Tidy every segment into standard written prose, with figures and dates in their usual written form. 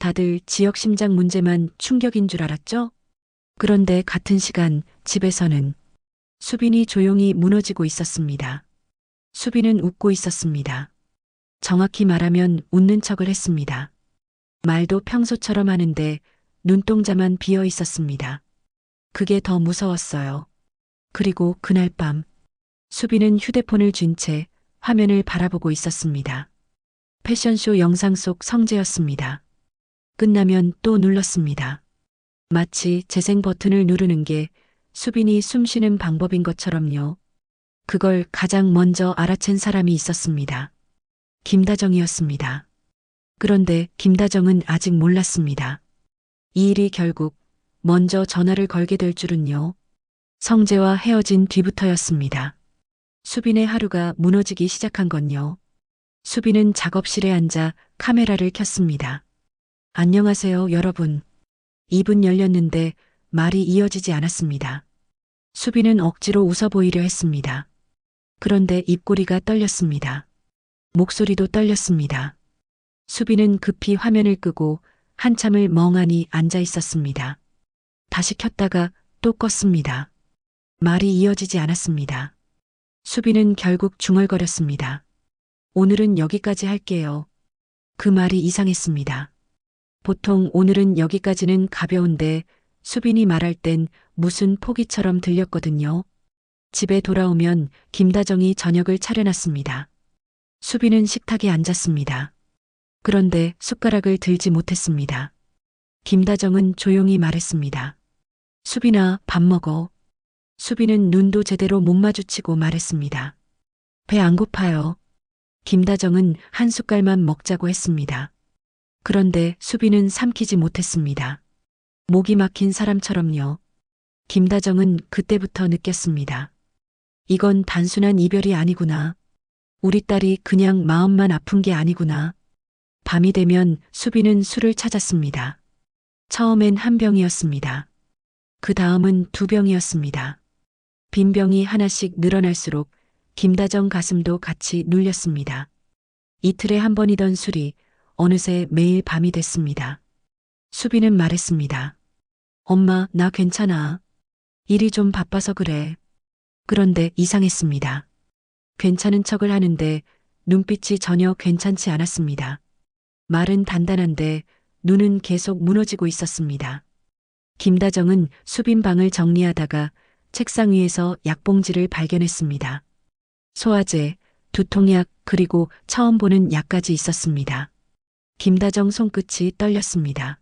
다들 지역 심장 문제만 충격인 줄 알았죠? 그런데 같은 시간 집에서는 수빈이 조용히 무너지고 있었습니다. 수빈은 웃고 있었습니다. 정확히 말하면 웃는 척을 했습니다. 말도 평소처럼 하는데 눈동자만 비어 있었습니다. 그게 더 무서웠어요. 그리고 그날 밤 수빈은 휴대폰을 쥔 채 화면을 바라보고 있었습니다. 패션쇼 영상 속 성재였습니다. 끝나면 또 눌렀습니다. 마치 재생 버튼을 누르는 게 수빈이 숨 쉬는 방법인 것처럼요. 그걸 가장 먼저 알아챈 사람이 있었습니다. 김다정이었습니다. 그런데 김다정은 아직 몰랐습니다. 이 일이 결국 먼저 전화를 걸게 될 줄은요. 성재와 헤어진 뒤부터였습니다. 수빈의 하루가 무너지기 시작한 건요. 수빈은 작업실에 앉아 카메라를 켰습니다. 안녕하세요, 여러분. 입은 열렸는데 말이 이어지지 않았습니다. 수빈은 억지로 웃어 보이려 했습니다. 그런데 입꼬리가 떨렸습니다. 목소리도 떨렸습니다. 수빈은 급히 화면을 끄고 한참을 멍하니 앉아 있었습니다. 다시 켰다가 또 껐습니다. 말이 이어지지 않았습니다. 수빈은 결국 중얼거렸습니다. 오늘은 여기까지 할게요. 그 말이 이상했습니다. 보통 오늘은 여기까지는 가벼운데 수빈이 말할 땐 무슨 포기처럼 들렸거든요. 집에 돌아오면 김다정이 저녁을 차려놨습니다. 수빈은 식탁에 앉았습니다. 그런데 숟가락을 들지 못했습니다. 김다정은 조용히 말했습니다. 수빈아, 밥 먹어. 수빈은 눈도 제대로 못 마주치고 말했습니다. 배 안 고파요. 김다정은 한 숟갈만 먹자고 했습니다. 그런데 수빈은 삼키지 못했습니다. 목이 막힌 사람처럼요. 김다정은 그때부터 느꼈습니다. 이건 단순한 이별이 아니구나. 우리 딸이 그냥 마음만 아픈 게 아니구나. 밤이 되면 수빈은 술을 찾았습니다. 처음엔 한 병이었습니다. 그 다음은 두 병이었습니다. 빈 병이 하나씩 늘어날수록 김다정 가슴도 같이 눌렸습니다. 이틀에 한 번이던 술이 어느새 매일 밤이 됐습니다. 수빈은 말했습니다. 엄마, 나 괜찮아. 일이 좀 바빠서 그래. 그런데 이상했습니다. 괜찮은 척을 하는데 눈빛이 전혀 괜찮지 않았습니다. 말은 단단한데 눈은 계속 무너지고 있었습니다. 김다정은 수빈 방을 정리하다가 책상 위에서 약봉지를 발견했습니다. 소화제, 두통약, 그리고 처음 보는 약까지 있었습니다. 김다정 손끝이 떨렸습니다.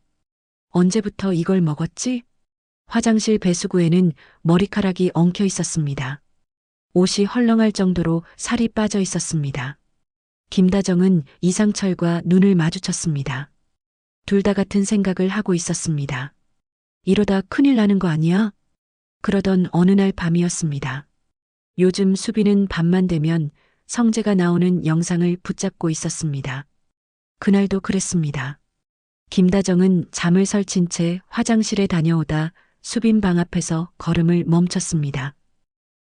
언제부터 이걸 먹었지? 화장실 배수구에는 머리카락이 엉켜 있었습니다. 옷이 헐렁할 정도로 살이 빠져 있었습니다. 김다정은 이상철과 눈을 마주쳤습니다. 둘 다 같은 생각을 하고 있었습니다. 이러다 큰일 나는 거 아니야? 그러던 어느 날 밤이었습니다. 요즘 수빈은 밤만 되면 성재가 나오는 영상을 붙잡고 있었습니다. 그날도 그랬습니다. 김다정은 잠을 설친 채 화장실에 다녀오다 수빈 방 앞에서 걸음을 멈췄습니다.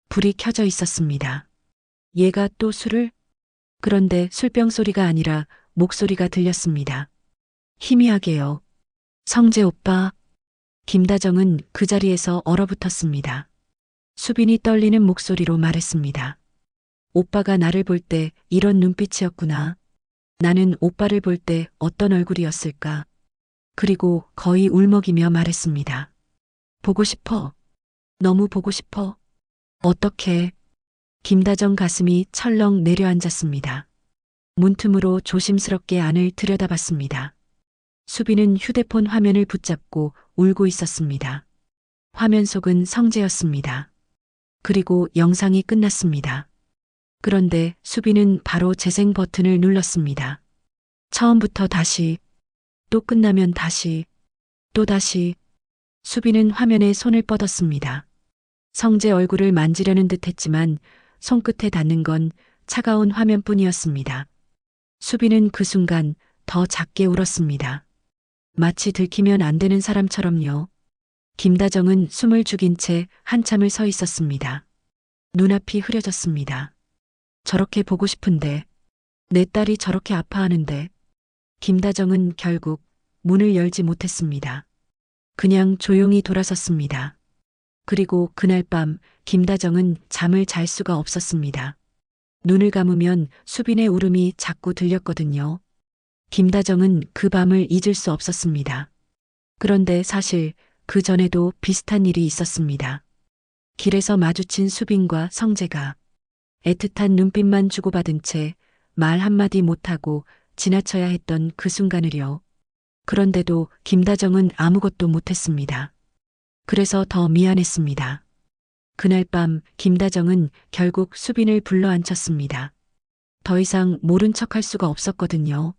불이 켜져 있었습니다. 얘가 또 술을? 그런데 술병 소리가 아니라 목소리가 들렸습니다. 희미하게요. 성재 오빠. 김다정은 그 자리에서 얼어붙었습니다. 수빈이 떨리는 목소리로 말했습니다. 오빠가 나를 볼 때 이런 눈빛이었구나. 나는 오빠를 볼 때 어떤 얼굴이었을까? 그리고 거의 울먹이며 말했습니다. 보고 싶어. 너무 보고 싶어. 어떻게? 김다정 가슴이 철렁 내려앉았습니다. 문틈으로 조심스럽게 안을 들여다봤습니다. 수빈은 휴대폰 화면을 붙잡고 울고 있었습니다. 화면 속은 성재였습니다. 그리고 영상이 끝났습니다. 그런데 수빈은 바로 재생 버튼을 눌렀습니다. 처음부터 다시, 또 끝나면 다시, 또 다시. 수빈은 화면에 손을 뻗었습니다. 성재 얼굴을 만지려는 듯 했지만 손끝에 닿는 건 차가운 화면뿐이었습니다. 수빈은 그 순간 더 작게 울었습니다. 마치 들키면 안 되는 사람처럼요. 김다정은 숨을 죽인 채 한참을 서 있었습니다. 눈앞이 흐려졌습니다. 저렇게 보고 싶은데, 내 딸이 저렇게 아파하는데. 김다정은 결국 문을 열지 못했습니다. 그냥 조용히 돌아섰습니다. 그리고 그날 밤 김다정은 잠을 잘 수가 없었습니다. 눈을 감으면 수빈의 울음이 자꾸 들렸거든요. 김다정은 그 밤을 잊을 수 없었습니다. 그런데 사실 그 전에도 비슷한 일이 있었습니다. 길에서 마주친 수빈과 성재가 애틋한 눈빛만 주고받은 채 말 한마디 못하고 지나쳐야 했던 그 순간을요. 그런데도 김다정은 아무것도 못했습니다. 그래서 더 미안했습니다. 그날 밤 김다정은 결국 수빈을 불러 앉혔습니다. 더 이상 모른 척할 수가 없었거든요.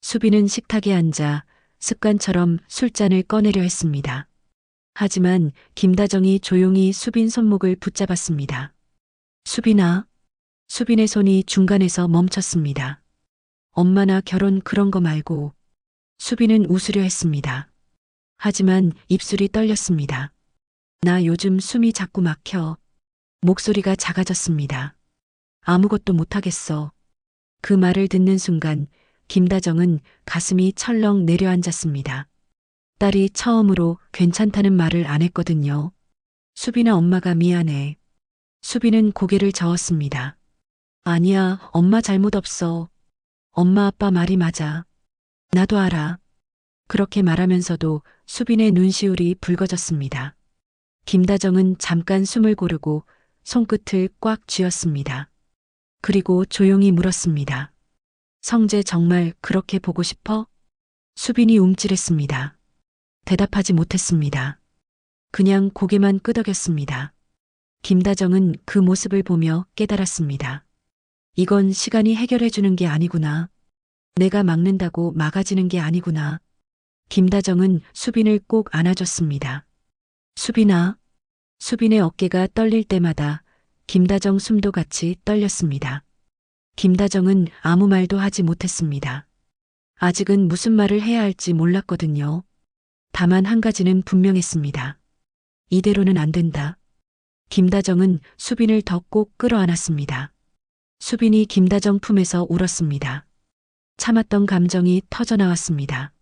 수빈은 식탁에 앉아 습관처럼 술잔을 꺼내려 했습니다. 하지만 김다정이 조용히 수빈 손목을 붙잡았습니다. 수빈아. 수빈의 손이 중간에서 멈췄습니다. 엄마나 결혼 그런 거 말고. 수빈은 웃으려 했습니다. 하지만 입술이 떨렸습니다. 나 요즘 숨이 자꾸 막혀. 목소리가 작아졌습니다. 아무것도 못하겠어. 그 말을 듣는 순간 김다정은 가슴이 철렁 내려앉았습니다. 딸이 처음으로 괜찮다는 말을 안 했거든요. 수빈아 엄마가 미안해. 수빈은 고개를 저었습니다. 아니야, 엄마 잘못 없어. 엄마 아빠 말이 맞아. 나도 알아. 그렇게 말하면서도 수빈의 눈시울이 붉어졌습니다. 김다정은 잠깐 숨을 고르고 손끝을 꽉 쥐었습니다. 그리고 조용히 물었습니다. 성재 정말 그렇게 보고 싶어? 수빈이 움찔했습니다. 대답하지 못했습니다. 그냥 고개만 끄덕였습니다. 김다정은 그 모습을 보며 깨달았습니다. 이건 시간이 해결해 주는 게 아니구나. 내가 막는다고 막아지는 게 아니구나. 김다정은 수빈을 꼭 안아줬습니다. 수빈아. 수빈의 어깨가 떨릴 때마다 김다정 숨도 같이 떨렸습니다. 김다정은 아무 말도 하지 못했습니다. 아직은 무슨 말을 해야 할지 몰랐거든요. 다만 한 가지는 분명했습니다. 이대로는 안 된다. 김다정은 수빈을 더 꼭 끌어안았습니다. 수빈이 김다정 품에서 울었습니다. 참았던 감정이 터져나왔습니다.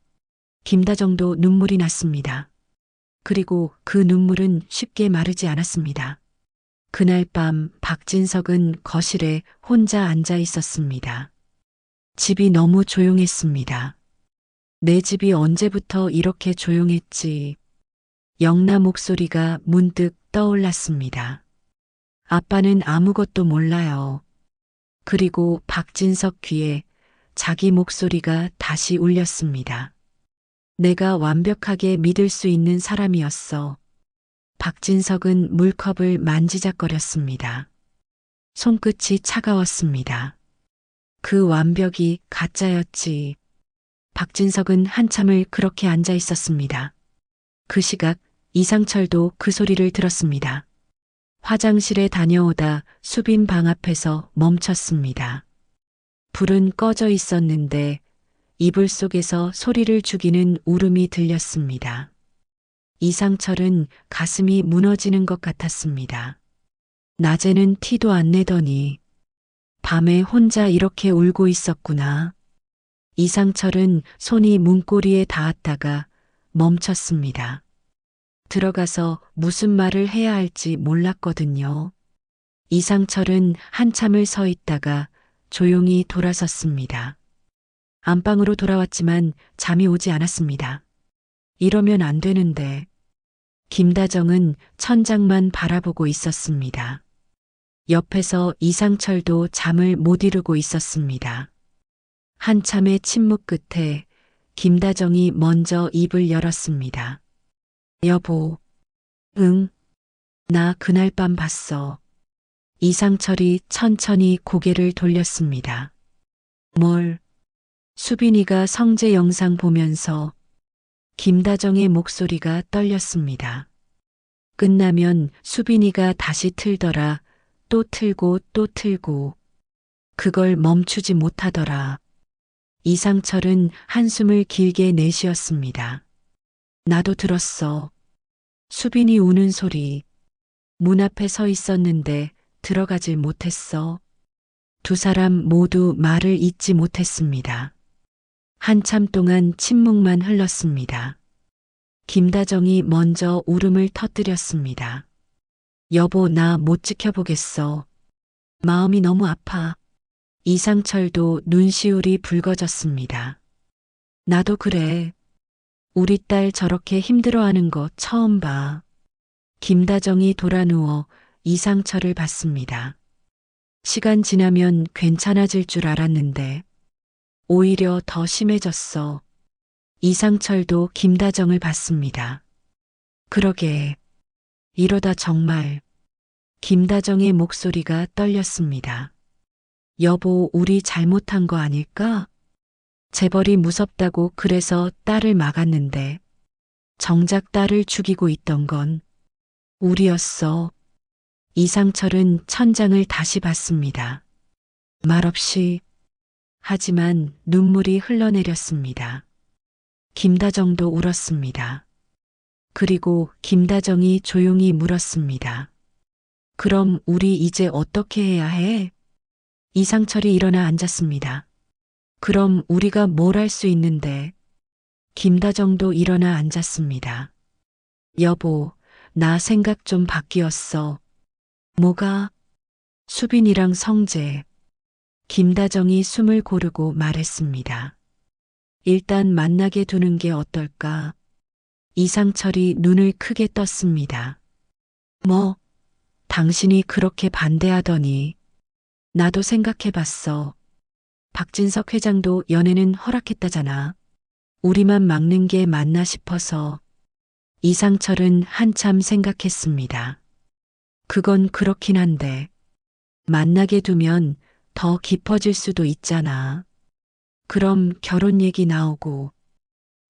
김다정도 눈물이 났습니다. 그리고 그 눈물은 쉽게 마르지 않았습니다. 그날 밤 박진석은 거실에 혼자 앉아 있었습니다. 집이 너무 조용했습니다. 내 집이 언제부터 이렇게 조용했지? 영나 목소리가 문득 떠올랐습니다. 아빠는 아무것도 몰라요. 그리고 박진석 귀에 자기 목소리가 다시 울렸습니다. 내가 완벽하게 믿을 수 있는 사람이었어. 박진석은 물컵을 만지작거렸습니다. 손끝이 차가웠습니다. 그 완벽이 가짜였지. 박진석은 한참을 그렇게 앉아 있었습니다. 그 시각 이상철도 그 소리를 들었습니다. 화장실에 다녀오다 수빈 방 앞에서 멈췄습니다. 불은 꺼져 있었는데 이불 속에서 소리를 죽이는 울음이 들렸습니다. 이상철은 가슴이 무너지는 것 같았습니다. 낮에는 티도 안 내더니 밤에 혼자 이렇게 울고 있었구나. 이상철은 손이 문고리에 닿았다가 멈췄습니다. 들어가서 무슨 말을 해야 할지 몰랐거든요. 이상철은 한참을 서 있다가 조용히 돌아섰습니다. 안방으로 돌아왔지만 잠이 오지 않았습니다. 이러면 안 되는데. 김다정은 천장만 바라보고 있었습니다. 옆에서 이상철도 잠을 못 이루고 있었습니다. 한참의 침묵 끝에 김다정이 먼저 입을 열었습니다. 여보. 응. 나 그날 밤 봤어. 이상철이 천천히 고개를 돌렸습니다. 뭘? 수빈이가 성재 영상 보면서 김다정의 목소리가 떨렸습니다. 끝나면 수빈이가 다시 틀더라. 또 틀고 또 틀고. 그걸 멈추지 못하더라. 이상철은 한숨을 길게 내쉬었습니다. 나도 들었어. 수빈이 우는 소리. 문 앞에 서 있었는데 들어가질 못했어. 두 사람 모두 말을 잇지 못했습니다. 한참 동안 침묵만 흘렀습니다. 김다정이 먼저 울음을 터뜨렸습니다. 여보, 나 못 지켜보겠어. 마음이 너무 아파. 이상철도 눈시울이 붉어졌습니다. 나도 그래. 우리 딸 저렇게 힘들어하는 거 처음 봐. 김다정이 돌아누워 이상철을 봤습니다. 시간 지나면 괜찮아질 줄 알았는데 오히려 더 심해졌어. 이상철도 김다정을 봤습니다. 그러게. 이러다 정말. 김다정의 목소리가 떨렸습니다. 여보, 우리 잘못한 거 아닐까? 재벌이 무섭다고 그래서 딸을 막았는데 정작 딸을 죽이고 있던 건 우리였어. 이상철은 천장을 다시 봤습니다. 말없이. 하지만 눈물이 흘러내렸습니다. 김다정도 울었습니다. 그리고 김다정이 조용히 물었습니다. 그럼 우리 이제 어떻게 해야 해? 이상철이 일어나 앉았습니다. 그럼 우리가 뭘 할 수 있는데? 김다정도 일어나 앉았습니다. 여보, 나 생각 좀 바뀌었어. 뭐가? 수빈이랑 성재. 김다정이 숨을 고르고 말했습니다. 일단 만나게 두는 게 어떨까? 이상철이 눈을 크게 떴습니다. 뭐? 당신이 그렇게 반대하더니. 나도 생각해봤어. 박진석 회장도 연애는 허락했다잖아. 우리만 막는 게 맞나 싶어서. 이상철은 한참 생각했습니다. 그건 그렇긴 한데 만나게 두면 더 깊어질 수도 있잖아. 그럼 결혼 얘기 나오고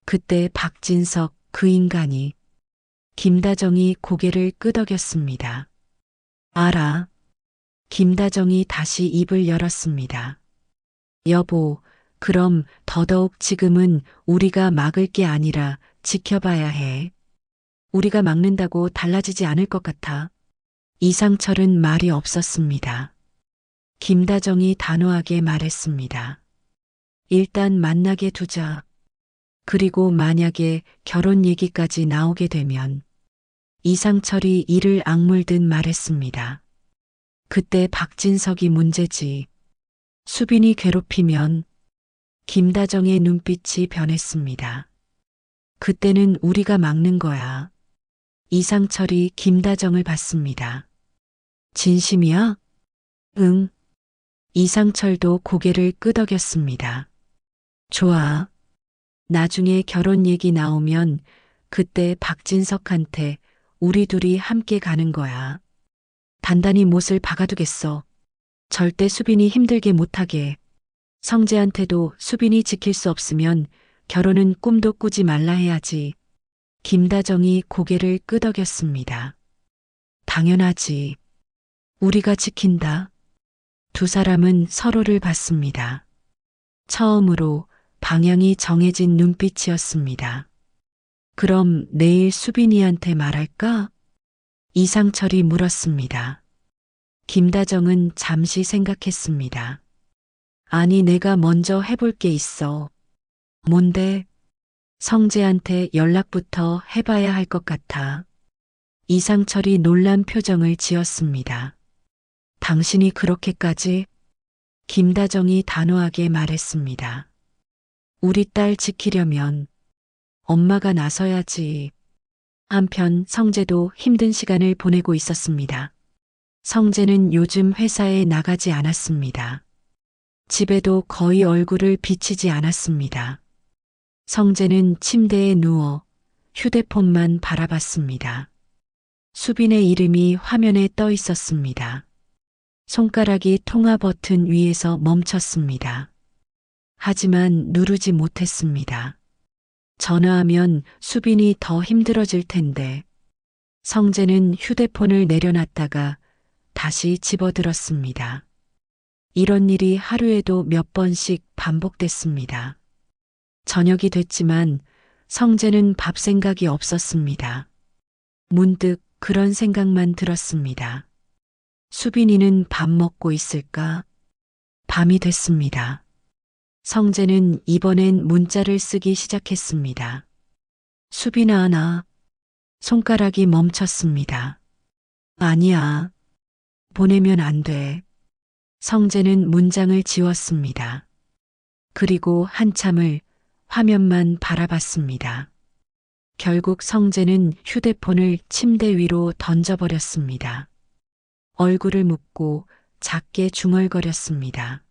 그때 박진석 그 인간이. 김다정이 고개를 끄덕였습니다. 알아. 김다정이 다시 입을 열었습니다. 여보, 그럼 더더욱 지금은 우리가 막을 게 아니라 지켜봐야 해. 우리가 막는다고 달라지지 않을 것 같아. 이상철은 말이 없었습니다. 김다정이 단호하게 말했습니다. 일단 만나게 두자. 그리고 만약에 결혼 얘기까지 나오게 되면. 이상철이 이를 악물듯 말했습니다. 그때 박진석이 문제지. 수빈이 괴롭히면. 김다정의 눈빛이 변했습니다. 그때는 우리가 막는 거야. 이상철이 김다정을 봤습니다. 진심이야? 응. 이상철도 고개를 끄덕였습니다. 좋아. 나중에 결혼 얘기 나오면 그때 박진석한테 우리 둘이 함께 가는 거야. 단단히 못을 박아두겠어. 절대 수빈이 힘들게 못하게. 성재한테도 수빈이 지킬 수 없으면 결혼은 꿈도 꾸지 말라 해야지. 김다정이 고개를 끄덕였습니다. 당연하지. 우리가 지킨다. 두 사람은 서로를 봤습니다. 처음으로 방향이 정해진 눈빛이었습니다. 그럼 내일 수빈이한테 말할까? 이상철이 물었습니다. 김다정은 잠시 생각했습니다. 아니, 내가 먼저 해볼 게 있어. 뭔데? 성재한테 연락부터 해봐야 할 것 같아. 이상철이 놀란 표정을 지었습니다. 당신이 그렇게까지? 김다정이 단호하게 말했습니다. 우리 딸 지키려면 엄마가 나서야지. 한편 성재도 힘든 시간을 보내고 있었습니다. 성재는 요즘 회사에 나가지 않았습니다. 집에도 거의 얼굴을 비치지 않았습니다. 성재는 침대에 누워 휴대폰만 바라봤습니다. 수빈의 이름이 화면에 떠 있었습니다. 손가락이 통화 버튼 위에서 멈췄습니다. 하지만 누르지 못했습니다. 전화하면 수빈이 더 힘들어질 텐데. 성재는 휴대폰을 내려놨다가 다시 집어들었습니다. 이런 일이 하루에도 몇 번씩 반복됐습니다. 저녁이 됐지만 성재는 밥 생각이 없었습니다. 문득 그런 생각만 들었습니다. 수빈이는 밥 먹고 있을까? 밤이 됐습니다. 성재는 이번엔 문자를 쓰기 시작했습니다. 수빈아, 나 손가락이 멈췄습니다. 아니야. 보내면 안 돼. 성재는 문장을 지웠습니다. 그리고 한참을 화면만 바라봤습니다. 결국 성재는 휴대폰을 침대 위로 던져버렸습니다. 얼굴을 묶고 작게 중얼거렸습니다.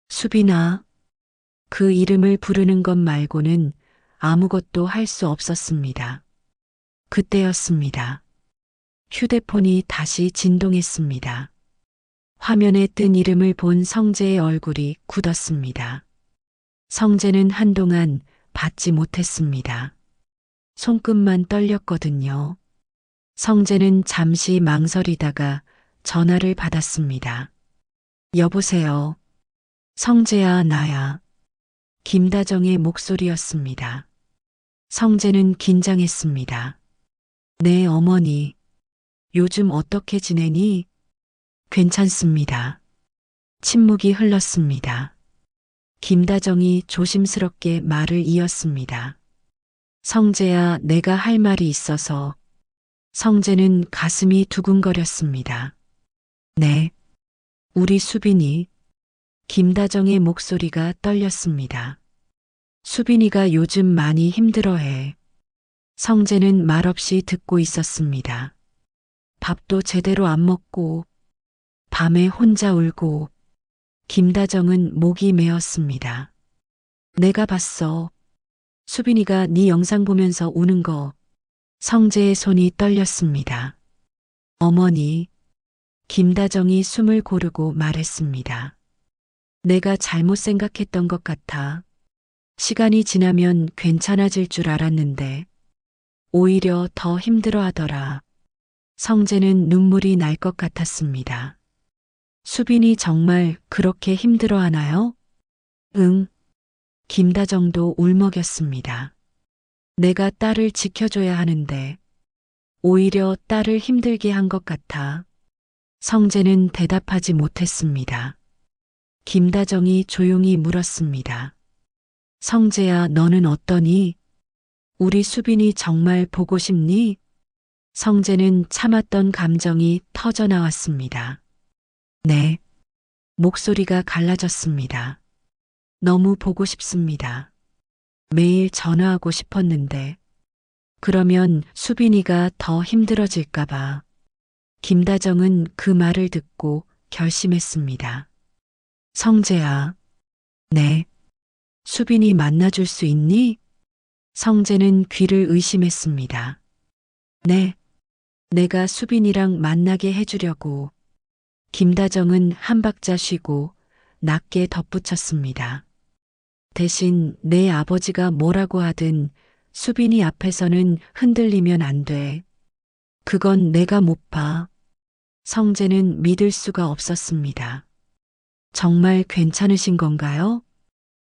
수빈아. 그 이름을 부르는 것 말고는 아무것도 할 수 없었습니다. 그때였습니다. 휴대폰이 다시 진동했습니다. 화면에 뜬 이름을 본 성재의 얼굴이 굳었습니다. 성재는 한동안 받지 못했습니다. 손끝만 떨렸거든요. 성재는 잠시 망설이다가 전화를 받았습니다. 여보세요. 성재야, 나야. 김다정의 목소리였습니다. 성재는 긴장했습니다. 네, 어머니. 요즘 어떻게 지내니? 괜찮습니다. 침묵이 흘렀습니다. 김다정이 조심스럽게 말을 이었습니다. 성재야, 내가 할 말이 있어서. 성재는 가슴이 두근거렸습니다. 네. 우리 수빈이. 김다정의 목소리가 떨렸습니다. 수빈이가 요즘 많이 힘들어해. 성재는 말없이 듣고 있었습니다. 밥도 제대로 안 먹고, 밤에 혼자 울고, 김다정은 목이 메었습니다. 내가 봤어. 수빈이가 네 영상 보면서 우는 거. 성재의 손이 떨렸습니다. 어머니. 김다정이 숨을 고르고 말했습니다. 내가 잘못 생각했던 것 같아. 시간이 지나면 괜찮아질 줄 알았는데 오히려 더 힘들어 하더라. 성재는 눈물이 날 것 같았습니다. 수빈이 정말 그렇게 힘들어 하나요? 응. 김다정도 울먹였습니다. 내가 딸을 지켜줘야 하는데 오히려 딸을 힘들게 한 것 같아. 성재는 대답하지 못했습니다. 김다정이 조용히 물었습니다. 성재야, 너는 어떠니? 우리 수빈이 정말 보고 싶니? 성재는 참았던 감정이 터져 나왔습니다. 네. 목소리가 갈라졌습니다. 너무 보고 싶습니다. 매일 전화하고 싶었는데. 그러면 수빈이가 더 힘들어질까봐. 김다정은 그 말을 듣고 결심했습니다. 성재야. 네. 수빈이 만나줄 수 있니? 성재는 귀를 의심했습니다. 네. 내가 수빈이랑 만나게 해주려고. 김다정은 한 박자 쉬고 낮게 덧붙였습니다. 대신 내 아버지가 뭐라고 하든 수빈이 앞에서는 흔들리면 안 돼. 그건 내가 못 봐. 성재는 믿을 수가 없었습니다. 정말 괜찮으신 건가요?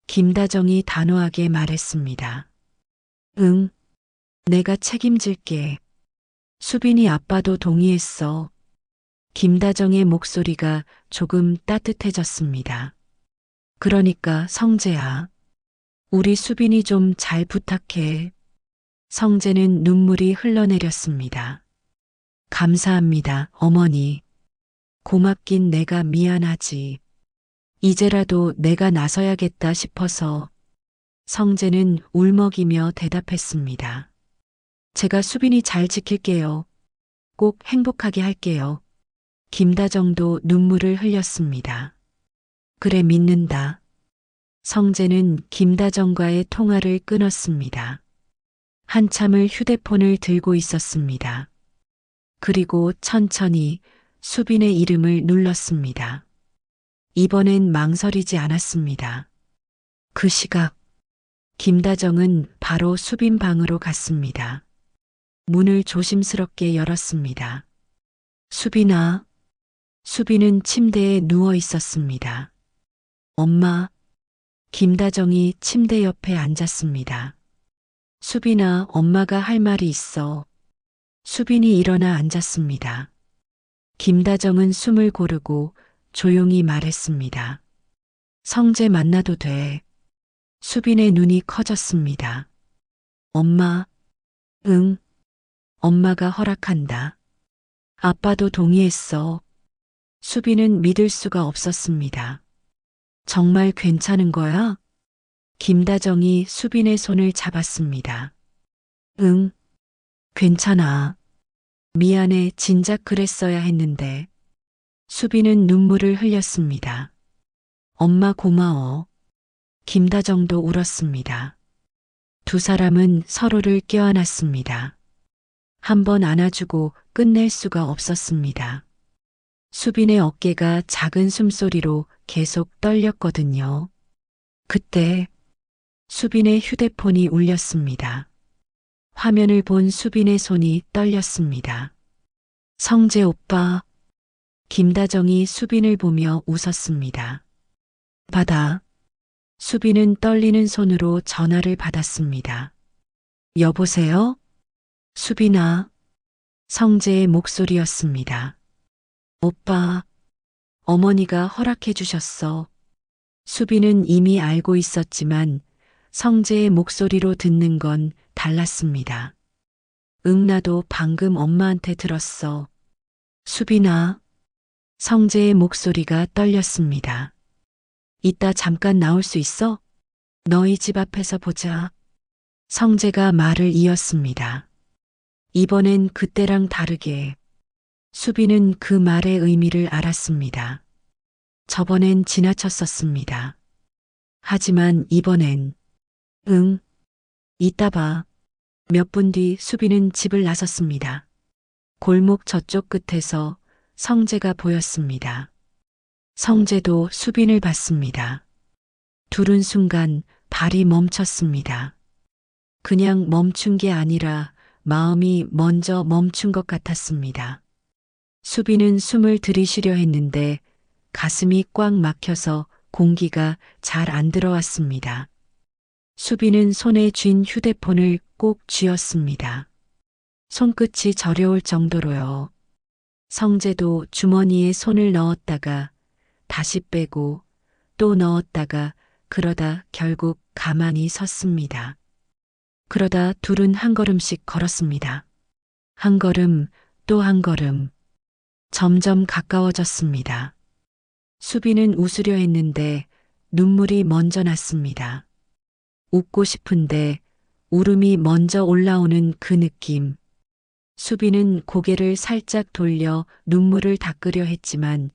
김다정이 단호하게 말했습니다. 응. 내가 책임질게. 수빈이 아빠도 동의했어. 김다정의 목소리가 조금 따뜻해졌습니다. 그러니까 성재야. 우리 수빈이 좀 잘 부탁해. 성재는 눈물이 흘러내렸습니다. 감사합니다, 어머니. 고맙긴 내가 미안하지. 이제라도 내가 나서야겠다 싶어서. 성재는 울먹이며 대답했습니다. 제가 수빈이 잘 지킬게요. 꼭 행복하게 할게요. 김다정도 눈물을 흘렸습니다. 그래, 믿는다. 성재는 김다정과의 통화를 끊었습니다. 한참을 휴대폰을 들고 있었습니다. 그리고 천천히 수빈의 이름을 눌렀습니다. 이번엔 망설이지 않았습니다. 그 시각 김다정은 바로 수빈 방으로 갔습니다. 문을 조심스럽게 열었습니다. 수빈아. 수빈은 침대에 누워 있었습니다. 엄마. 김다정이 침대 옆에 앉았습니다. 수빈아, 엄마가 할 말이 있어. 수빈이 일어나 앉았습니다. 김다정은 숨을 고르고 조용히 말했습니다. 성재 만나도 돼. 수빈의 눈이 커졌습니다. 엄마, 응, 엄마가 허락한다. 아빠도 동의했어. 수빈은 믿을 수가 없었습니다. 정말 괜찮은 거야? 김다정이 수빈의 손을 잡았습니다. 응, 괜찮아. 미안해, 진작 그랬어야 했는데. 수빈은 눈물을 흘렸습니다. 엄마 고마워. 김다정도 울었습니다. 두 사람은 서로를 껴안았습니다. 한 번 안아주고 끝낼 수가 없었습니다. 수빈의 어깨가 작은 숨소리로 계속 떨렸거든요. 그때 수빈의 휴대폰이 울렸습니다. 화면을 본 수빈의 손이 떨렸습니다. 성재 오빠. 김다정이 수빈을 보며 웃었습니다. 받아. 수빈은 떨리는 손으로 전화를 받았습니다. 여보세요? 수빈아. 성재의 목소리였습니다. 오빠, 어머니가 허락해 주셨어. 수빈은 이미 알고 있었지만 성재의 목소리로 듣는 건 달랐습니다. 응, 나도 방금 엄마한테 들었어. 수빈아. 성재의 목소리가 떨렸습니다. 이따 잠깐 나올 수 있어? 너희 집 앞에서 보자. 성재가 말을 이었습니다. 이번엔 그때랑 다르게 수빈은 그 말의 의미를 알았습니다. 저번엔 지나쳤었습니다. 하지만 이번엔 응, 이따 봐. 몇 분 뒤 수빈은 집을 나섰습니다. 골목 저쪽 끝에서 성재가 보였습니다. 성재도 수빈을 봤습니다. 둘은 순간 발이 멈췄습니다. 그냥 멈춘 게 아니라 마음이 먼저 멈춘 것 같았습니다. 수빈은 숨을 들이쉬려 했는데 가슴이 꽉 막혀서 공기가 잘 안 들어왔습니다. 수빈은 손에 쥔 휴대폰을 꼭 쥐었습니다. 손끝이 저려올 정도로요. 성재도 주머니에 손을 넣었다가 다시 빼고 또 넣었다가 그러다 결국 가만히 섰습니다. 그러다 둘은 한 걸음씩 걸었습니다. 한 걸음, 또 한 걸음. 점점 가까워졌습니다. 수빈은 웃으려 했는데 눈물이 먼저 났습니다. 웃고 싶은데 울음이 먼저 올라오는 그 느낌. 수빈은 고개를 살짝 돌려 눈물을 닦으려 했지만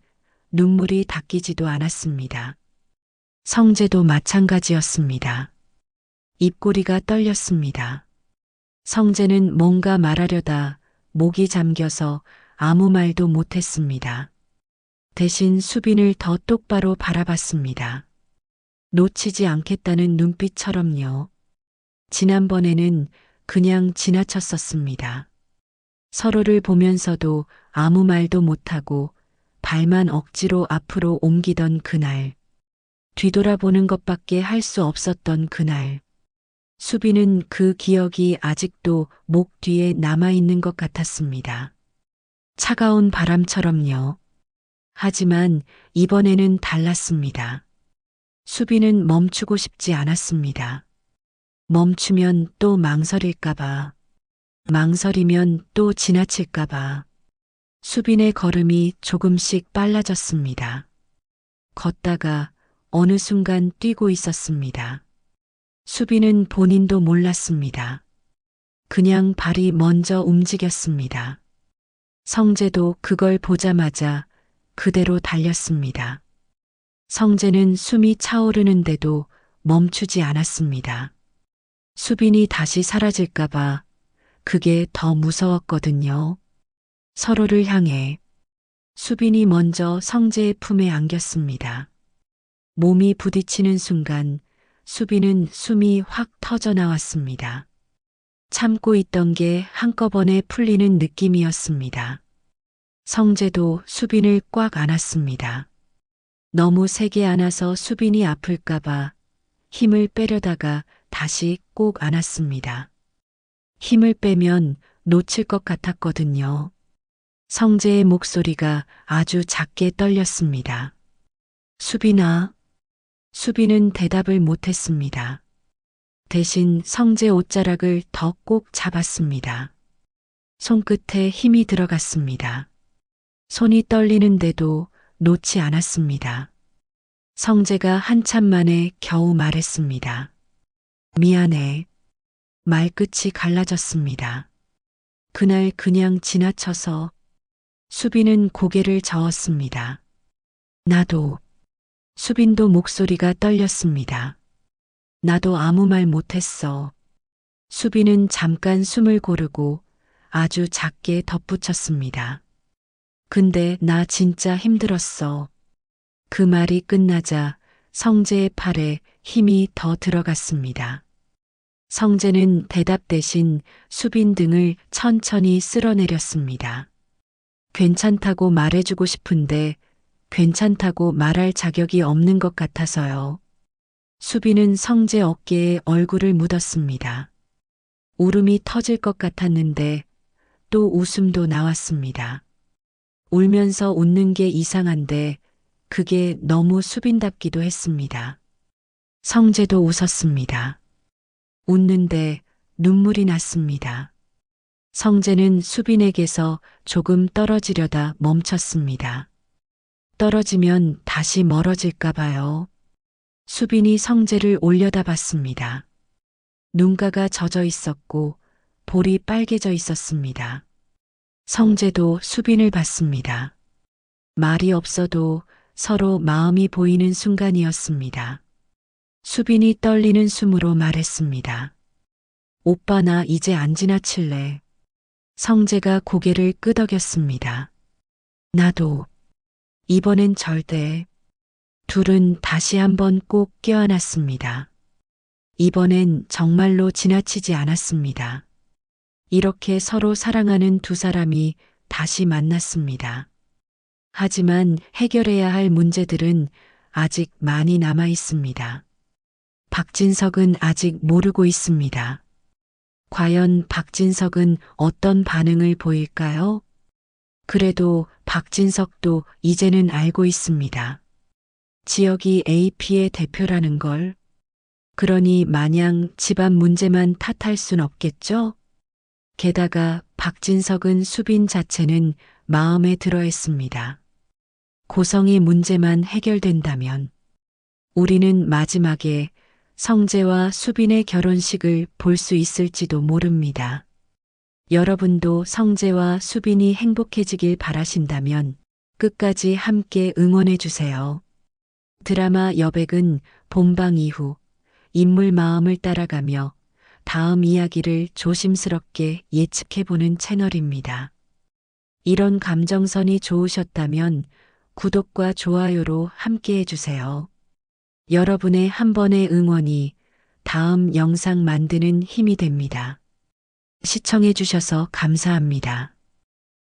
눈물이 닦이지도 않았습니다. 성재도 마찬가지였습니다. 입꼬리가 떨렸습니다. 성재는 뭔가 말하려다 목이 잠겨서 아무 말도 못했습니다. 대신 수빈을 더 똑바로 바라봤습니다. 놓치지 않겠다는 눈빛처럼요. 지난번에는 그냥 지나쳤었습니다. 서로를 보면서도 아무 말도 못하고 발만 억지로 앞으로 옮기던 그날. 뒤돌아보는 것밖에 할 수 없었던 그날. 수빈은 그 기억이 아직도 목 뒤에 남아있는 것 같았습니다. 차가운 바람처럼요. 하지만 이번에는 달랐습니다. 수빈은 멈추고 싶지 않았습니다. 멈추면 또 망설일까봐. 망설이면 또 지나칠까봐. 수빈의 걸음이 조금씩 빨라졌습니다. 걷다가 어느 순간 뛰고 있었습니다. 수빈은 본인도 몰랐습니다. 그냥 발이 먼저 움직였습니다. 성재도 그걸 보자마자 그대로 달렸습니다. 성재는 숨이 차오르는데도 멈추지 않았습니다. 수빈이 다시 사라질까봐 그게 더 무서웠거든요. 서로를 향해 수빈이 먼저 성재의 품에 안겼습니다. 몸이 부딪히는 순간 수빈은 숨이 확 터져 나왔습니다. 참고 있던 게 한꺼번에 풀리는 느낌이었습니다. 성재도 수빈을 꽉 안았습니다. 너무 세게 안아서 수빈이 아플까봐 힘을 빼려다가 다시 꼭 안았습니다. 힘을 빼면 놓칠 것 같았거든요. 성재의 목소리가 아주 작게 떨렸습니다. 수빈아. 수빈은 대답을 못했습니다. 대신 성재 옷자락을 더 꼭 잡았습니다. 손끝에 힘이 들어갔습니다. 손이 떨리는데도 놓지 않았습니다. 성재가 한참 만에 겨우 말했습니다. 미안해. 말끝이 갈라졌습니다. 그날 그냥 지나쳐서. 수빈은 고개를 저었습니다. 나도. 수빈도 목소리가 떨렸습니다. 나도 아무 말 못했어. 수빈은 잠깐 숨을 고르고 아주 작게 덧붙였습니다. 근데 나 진짜 힘들었어. 그 말이 끝나자 성재의 팔에 힘이 더 들어갔습니다. 성재는 대답 대신 수빈 등을 천천히 쓸어내렸습니다. 괜찮다고 말해주고 싶은데 괜찮다고 말할 자격이 없는 것 같아서요. 수빈은 성재 어깨에 얼굴을 묻었습니다. 울음이 터질 것 같았는데 또 웃음도 나왔습니다. 울면서 웃는 게 이상한데 그게 너무 수빈답기도 했습니다. 성재도 웃었습니다. 웃는데 눈물이 났습니다. 성재는 수빈에게서 조금 떨어지려다 멈췄습니다. 떨어지면 다시 멀어질까 봐요. 수빈이 성재를 올려다봤습니다. 눈가가 젖어 있었고 볼이 빨개져 있었습니다. 성재도 수빈을 봤습니다. 말이 없어도 서로 마음이 보이는 순간이었습니다. 수빈이 떨리는 숨으로 말했습니다. 오빠 나 이제 안 지나칠래. 성재가 고개를 끄덕였습니다. 나도. 이번엔 절대. 둘은 다시 한번 꼭 껴안았습니다. 이번엔 정말로 지나치지 않았습니다. 이렇게 서로 사랑하는 두 사람이 다시 만났습니다. 하지만 해결해야 할 문제들은 아직 많이 남아 있습니다. 박진석은 아직 모르고 있습니다. 과연 박진석은 어떤 반응을 보일까요? 그래도 박진석도 이제는 알고 있습니다. 지혁이 AP의 대표라는 걸. 그러니 마냥 집안 문제만 탓할 순 없겠죠? 게다가 박진석은 수빈 자체는 마음에 들어 했습니다. 고성이 문제만 해결된다면 우리는 마지막에 성재와 수빈의 결혼식을 볼 수 있을지도 모릅니다. 여러분도 성재와 수빈이 행복해지길 바라신다면 끝까지 함께 응원해 주세요. 드라마 여백은 본방 이후 인물 마음을 따라가며 다음 이야기를 조심스럽게 예측해보는 채널입니다. 이런 감정선이 좋으셨다면 구독과 좋아요로 함께 해주세요. 여러분의 한 번의 응원이 다음 영상 만드는 힘이 됩니다. 시청해주셔서 감사합니다.